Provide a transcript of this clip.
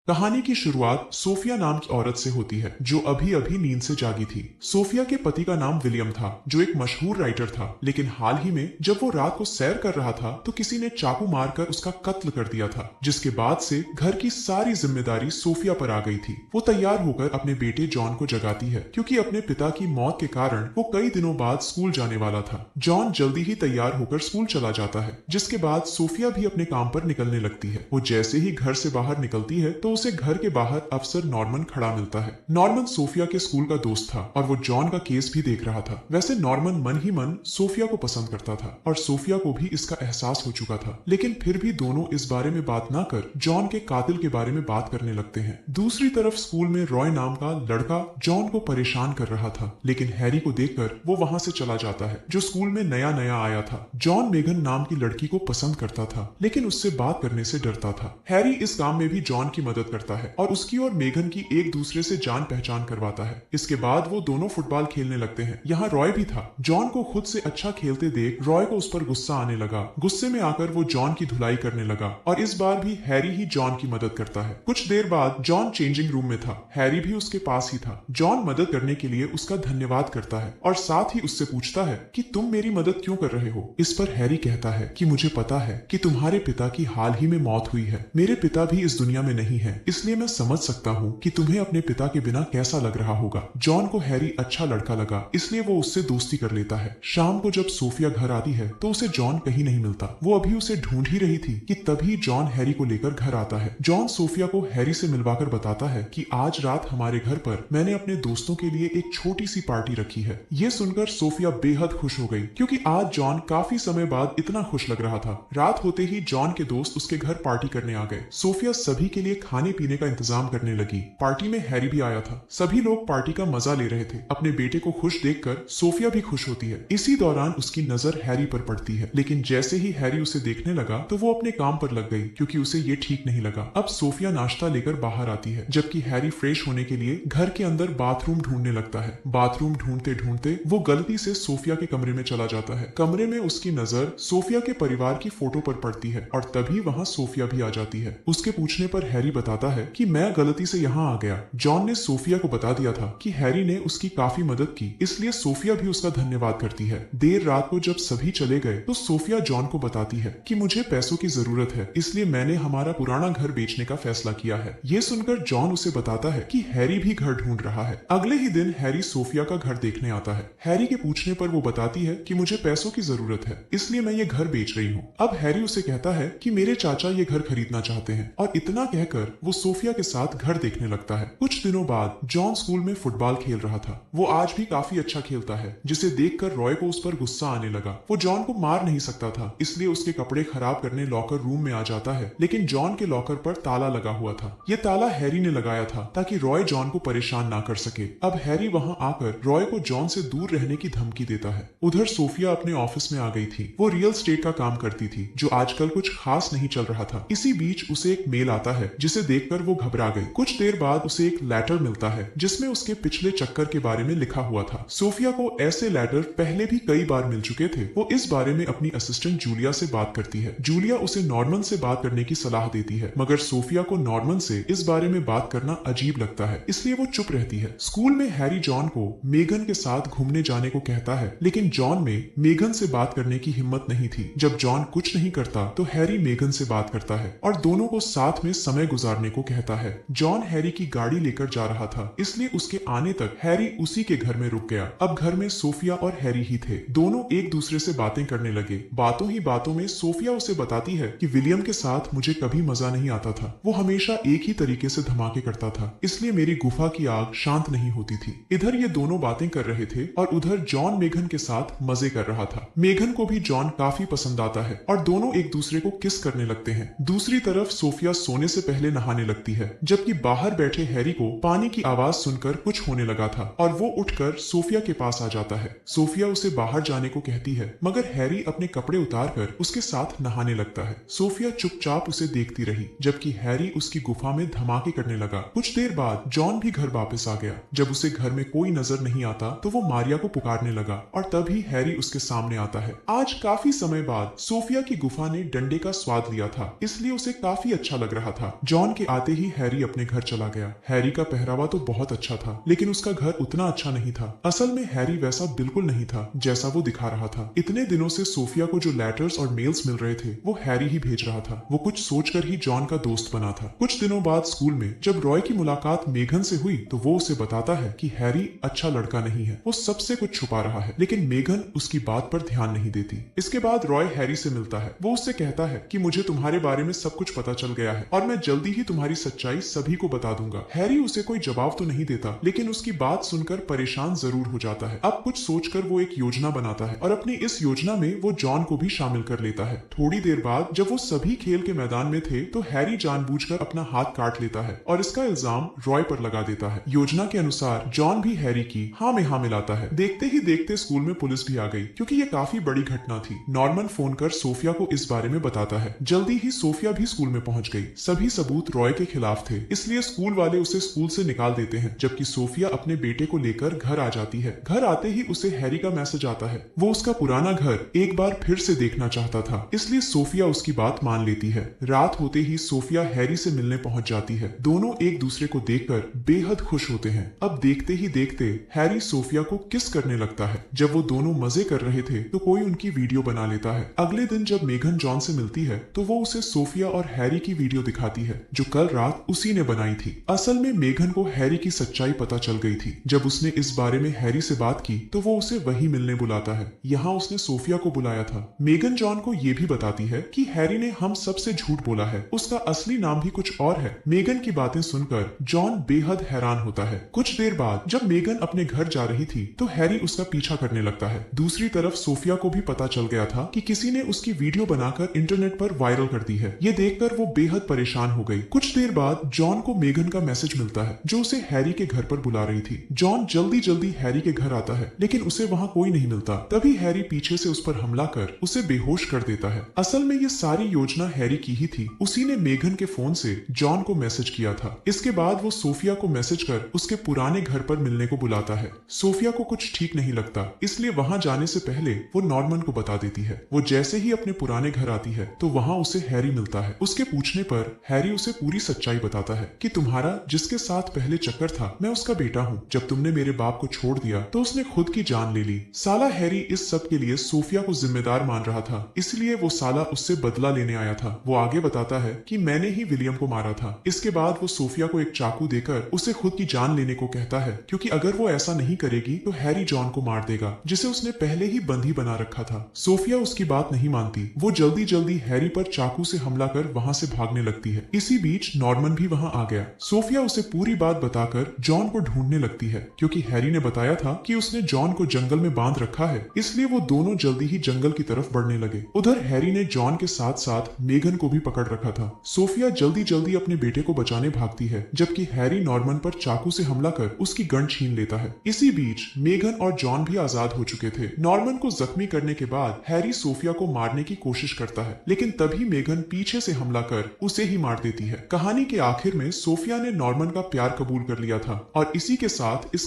कहानी की शुरुआत सोफिया नाम की औरत से होती है जो अभी अभी नींद से जागी थी। सोफिया के पति का नाम विलियम था जो एक मशहूर राइटर था, लेकिन हाल ही में जब वो रात को सैर कर रहा था तो किसी ने चाकू मारकर उसका कत्ल कर दिया था, जिसके बाद से घर की सारी जिम्मेदारी सोफिया पर आ गई थी। वो तैयार होकर अपने बेटे जॉन को जगाती है क्योंकि अपने पिता की मौत के कारण वो कई दिनों बाद स्कूल जाने वाला था। जॉन जल्दी ही तैयार होकर स्कूल चला जाता है, जिसके बाद सोफिया भी अपने काम पर निकलने लगती है। वो जैसे ही घर से बाहर निकलती है तो उसे घर के बाहर अफसर नॉर्मन खड़ा मिलता है। नॉर्मन सोफिया के स्कूल का दोस्त था और वो जॉन का केस भी देख रहा था। वैसे नॉर्मन मन ही मन सोफिया को पसंद करता था और सोफिया को भी इसका एहसास हो चुका था, लेकिन फिर भी दोनों इस बारे में बात ना कर जॉन के कातिल के बारे में बात करने लगते हैं। दूसरी तरफ स्कूल में रॉय नाम का लड़का जॉन को परेशान कर रहा था, लेकिन हैरी को देखकर वो वहां से चला जाता है जो स्कूल में नया नया आया था। जॉन मेगन नाम की लड़की को पसंद करता था, लेकिन उससे बात करने से डरता था। हैरी इस काम में भी जॉन की मदद करता है और उसकी और मेगन की एक दूसरे से जान पहचान करवाता है। इसके बाद वो दोनों फुटबॉल खेलने लगते हैं। यहाँ रॉय भी था। जॉन को खुद से अच्छा खेलते देख रॉय को उस पर गुस्सा आने लगा। गुस्से में आकर वो जॉन की धुलाई करने लगा और इस बार भी हैरी ही जॉन की मदद करता है। कुछ देर बाद जॉन चेंजिंग रूम में था। हैरी भी उसके पास ही था। जॉन मदद करने के लिए उसका धन्यवाद करता है और साथ ही उससे पूछता है कि तुम मेरी मदद क्यों कर रहे हो। इस पर हैरी कहता है कि मुझे पता है कि तुम्हारे पिता की हाल ही में मौत हुई है। मेरे पिता भी इस दुनिया में नहीं है, इसलिए मैं समझ सकता हूँ कि तुम्हें अपने पिता के बिना कैसा लग रहा होगा। जॉन को हैरी अच्छा लड़का लगा, इसलिए वो उससे दोस्ती कर लेता है। शाम को जब सोफिया घर आती है तो उसे जॉन कहीं नहीं मिलता। वो अभी उसे ढूंढ ही रही थी कि तभी जॉन हैरी को लेकर घर आता है। जॉन सोफिया को हैरी से मिलवाकर बताता है कि आज रात हमारे घर पर मैंने अपने दोस्तों के लिए एक छोटी सी पार्टी रखी है। ये सुनकर सोफिया बेहद खुश हो गई क्योंकि आज जॉन काफी समय बाद इतना खुश लग रहा था। रात होते ही जॉन के दोस्त उसके घर पार्टी करने आ गए। सोफिया सभी के लिए खाने पीने का इंतजाम करने लगी। पार्टी में हैरी भी आया था। सभी लोग पार्टी का मजा ले रहे थे। अपने बेटे को खुश देखकर सोफिया भी खुश होती है। इसी दौरान उसकी नजर हैरी पर पड़ती है, लेकिन जैसे ही हैरी उसे देखने लगा तो वो अपने काम पर लग गई क्योंकि उसे ये ठीक नहीं लगा। अब सोफिया नाश्ता लेकर बाहर आती है, जबकि हैरी फ्रेश होने के लिए घर के अंदर बाथरूम ढूंढने लगता है। बाथरूम ढूंढते ढूंढते वो गलती से सोफिया के कमरे में चला जाता है। कमरे में उसकी नजर सोफिया के परिवार की फोटो पर पड़ती है और तभी वहां सोफिया भी आ जाती है। उसके पूछने पर हैरी बताता है कि मैं गलती से यहाँ आ गया। जॉन ने सोफिया को बता दिया था कि हैरी ने उसकी काफी मदद की, इसलिए सोफिया भी उसका धन्यवाद करती है। देर रात को जब सभी चले गए तो सोफिया जॉन को बताती है कि मुझे पैसों की जरूरत है, इसलिए मैंने हमारा पुराना घर बेचने का फैसला किया है। ये सुनकर जॉन उसे बताता है कि हैरी भी घर ढूंढ रहा है। अगले ही दिन हैरी सोफिया का घर देखने आता है। हैरी के पूछने पर वो बताती है कि मुझे पैसों की जरूरत है, इसलिए मैं ये घर बेच रही हूँ। अब हैरी उसे कहता है कि मेरे चाचा ये घर खरीदना चाहते हैं और इतना कहकर वो सोफिया के साथ घर देखने लगता है। कुछ दिनों बाद जॉन स्कूल में फुटबॉल खेल रहा था। वो आज भी काफी अच्छा खेलता है, जिसे देखकर रॉय को उस पर गुस्सा आने लगा। वो जॉन को मार नहीं सकता था, इसलिए उसके कपड़े खराब करने लॉकर रूम में आ जाता है, लेकिन जॉन के लॉकर पर ताला लगा हुआ था। ये ताला हैरी ने लगाया था ताकि रॉय जॉन को परेशान ना कर सके। अब हैरी वहां आकर रॉय को जॉन से दूर रहने की धमकी देता है। उधर सोफिया अपने ऑफिस में आ गई थी। वो रियल एस्टेट का काम करती थी, जो आजकल कुछ खास नहीं चल रहा था। इसी बीच उसे एक मेल आता है, जिसे देखकर वो घबरा गई। कुछ देर बाद उसे एक लेटर मिलता है जिसमें उसके पिछले चक्कर के बारे में लिखा हुआ था। सोफिया को ऐसे लेटर पहले भी कई बार मिल चुके थे। वो इस बारे में अपनी असिस्टेंट जूलिया से बात करती है। जूलिया उसे नॉर्मन से बात करने की सलाह देती है, मगर सोफिया को नॉर्मन से इस बारे में बात करना अजीब लगता है, इसलिए वो चुप रहती है। स्कूल में हैरी जॉन को मेगन के साथ घूमने जाने को कहता है, लेकिन जॉन में मेगन से बात करने की हिम्मत नहीं थी। जब जॉन कुछ नहीं करता तो हैरी मेगन से बात करता है और दोनों को साथ में समय गुजारने को कहता है। जॉन हैरी की गाड़ी लेकर जा रहा था, इसलिए उसके आने तक हैरी उसी के घर में रुक गया। अब घर में सोफिया और हैरी ही थे। दोनों एक दूसरे से बातें करने लगे। बातों ही बातों में सोफिया उसे बताती है कि विलियम के साथ मुझे कभी मजा नहीं आता था। वो हमेशा एक ही तरीके से धमाके करता था, इसलिए मेरी गुफा की आग शांत नहीं होती थी। इधर ये दोनों बातें कर रहे थे और उधर जॉन मेघन के साथ मजे कर रहा था। मेघन को भी जॉन काफी पसंद आता है और दोनों एक दूसरे को किस करने लगते हैं। दूसरी तरफ सोफिया सोने से पहले नहाने लगती है, जबकि बाहर बैठे हैरी को पानी की आवाज सुनकर कुछ होने लगा था और वो उठकर सोफिया के पास आ जाता है। सोफिया उसे बाहर जाने को कहती है, मगर हैरी अपने कपड़े उतारकर उसके साथ नहाने लगता है। सोफिया चुपचाप उसे देखती रही, जबकि हैरी उसकी गुफा में धमाके करने लगा। कुछ देर बाद जॉन भी घर वापस आ गया। जब उसे घर में कोई नजर नहीं आता तो वो मारिया को पुकारने लगा और तभी हैरी उसके सामने आता है। आज काफी समय बाद सोफिया की गुफा ने डंडे का स्वाद लिया था, इसलिए उसे काफी अच्छा लग रहा था। जॉन के आते ही हैरी अपने घर चला गया। हैरी का पहरावा तो बहुत अच्छा था, लेकिन उसका घर उतना अच्छा नहीं था। असल में हैरी वैसा बिल्कुल नहीं था जैसा वो दिखा रहा था। इतने दिनों से सोफिया को जो लेटर्स और मेल्स मिल रहे थे वो हैरी ही भेज रहा था। वो कुछ सोचकर ही जॉन का दोस्त बना था। कुछ दिनों बाद स्कूल में जब रॉय की मुलाकात मेघन से हुई तो वो उसे बताता है कि हैरी अच्छा लड़का नहीं है, वो सबसे कुछ छुपा रहा है। लेकिन मेघन उसकी बात पर ध्यान नहीं देती। इसके बाद रॉय हैरी से मिलता है। वो उससे कहता है कि मुझे तुम्हारे बारे में सब कुछ पता चल गया है और मैं जल्दी ही तुम्हारी सच्चाई सभी को बता दूंगा। हैरी उसे कोई जवाब तो नहीं देता, लेकिन उसकी बात सुनकर परेशान जरूर हो जाता है। अब कुछ सोचकर वो एक योजना बनाता है और अपनी इस योजना में वो जॉन को भी शामिल कर लेता है। थोड़ी देर बाद जब वो सभी खेल के मैदान में थे तो हैरी जानबूझकर अपना हाथ काट लेता है और इसका इल्जाम रॉय पर लगा देता है। योजना के अनुसार जॉन भी हैरी की हाँ में हाँ मिलाता है। देखते ही देखते स्कूल में पुलिस भी आ गई, क्योंकि ये काफी बड़ी घटना थी। नॉर्मन फोन कर सोफिया को इस बारे में बताता है। जल्दी ही सोफिया भी स्कूल में पहुंच गई। सभी सबूत रॉय के खिलाफ थे, इसलिए स्कूल वाले उसे स्कूल से निकाल देते हैं, जबकि सोफिया अपने बेटे को लेकर घर आ जाती है। घर आते ही उसे हैरी का मैसेज आता है। वो उसका पुराना घर एक बार फिर से देखना चाहता था, इसलिए सोफिया उसकी बात मान लेती है। रात होते ही सोफिया हैरी से मिलने पहुंच जाती है। दोनों एक दूसरे को देखकर बेहद खुश होते हैं। अब देखते ही देखते हैरी सोफिया को किस करने लगता है। जब वो दोनों मजे कर रहे थे तो कोई उनकी वीडियो बना लेता है। अगले दिन जब मेघन जॉन से मिलती है तो वो उसे सोफिया और हैरी की वीडियो दिखाती है, जो कल रात उसी ने बनाई थी। असल में मेघन को हैरी की सच्चाई पता चल गई थी। जब उसने इस बारे में हैरी से बात की तो वो उसे वही मिलने बुलाता है। यहाँ उसने सोफिया को बुलाया था। मेघन जॉन को ये भी बताती है कि हैरी ने हम सबसे झूठ बोला है, उसका असली नाम भी कुछ और है। मेघन की बातें सुनकर जॉन बेहद हैरान होता है। कुछ देर बाद जब मेघन अपने घर जा रही थी तो हैरी उसका पीछा करने लगता है। दूसरी तरफ सोफिया को भी पता चल गया था कि किसी ने उसकी वीडियो बनाकर इंटरनेट पर वायरल कर दी है। ये देखकर वो बेहद परेशान हो गई। कुछ देर बाद जॉन को मेघन का मैसेज मिलता है, जो उसे हैरी के घर पर बुला रही थी। जॉन जल्दी जल्दी हैरी के घर आता है, लेकिन उसे वहां कोई नहीं मिलता। तभी हैरी पीछे से उस पर हमला कर उसे बेहोश कर देता है। असल में ये सारी योजना हैरी की ही थी। उसी ने मेघन के फोन से जॉन को मैसेज किया था। इसके बाद वो सोफिया को मैसेज कर उसके पुराने घर पर मिलने को बुलाता है। सोफिया को कुछ ठीक नहीं लगता, इसलिए वहां जाने से पहले वो नॉर्मन को बता देती है। वो जैसे ही अपने पुराने घर आती है तो वहां उसे हैरी मिलता है। उसके पूछने पर हैरी उसे पूरी सच्चाई बताता है कि तुम्हारा जिसके साथ पहले चक्कर था, मैं उसका बेटा हूँ। जब तुमने मेरे बाप को छोड़ दिया तो उसने खुद की जान ले ली। साला हैरी इस सब के लिए सोफिया को जिम्मेदार मान रहा था, इसलिए वो साला उससे बदला लेने आया था। वो आगे बताता है कि मैंने ही विलियम को मारा था। इसके बाद वो सोफिया को एक चाकू देकर उसे खुद की जान लेने को कहता है, क्योंकि अगर वो ऐसा नहीं करेगी तो हैरी जॉन को मार देगा, जिसे उसने पहले ही बंदी बना रखा था। सोफिया उसकी बात नहीं मानती। वो जल्दी जल्दी हैरी पर चाकू से हमला कर वहां से भागने लगती है। इसी बीच नॉर्मन भी वहां आ गया। सोफिया उसे पूरी बात बताकर जॉन को ढूंढने लगती है, क्योंकि हैरी ने बताया था कि उसने जॉन को जंगल में बांध रखा है। इसलिए वो दोनों जल्दी ही जंगल की तरफ बढ़ने लगे। उधर हैरी ने जॉन के साथ साथ मेघन को भी पकड़ रखा था। सोफिया जल्दी जल्दी अपने बेटे को बचाने भागती है, जबकि हैरी नॉर्मन पर चाकू से हमला कर उसकी गन छीन लेता है। इसी बीच मेघन और जॉन भी आजाद हो चुके थे। नॉर्मन को जख्मी करने के बाद हैरी सोफिया को मारने की कोशिश करता है, लेकिन तभी मेघन पीछे से हमला कर उसे ही मार देती है। कहानी के आखिर में सोफिया ने नॉर्मन का प्यार कबूल कर लिया था और इसी के साथ इस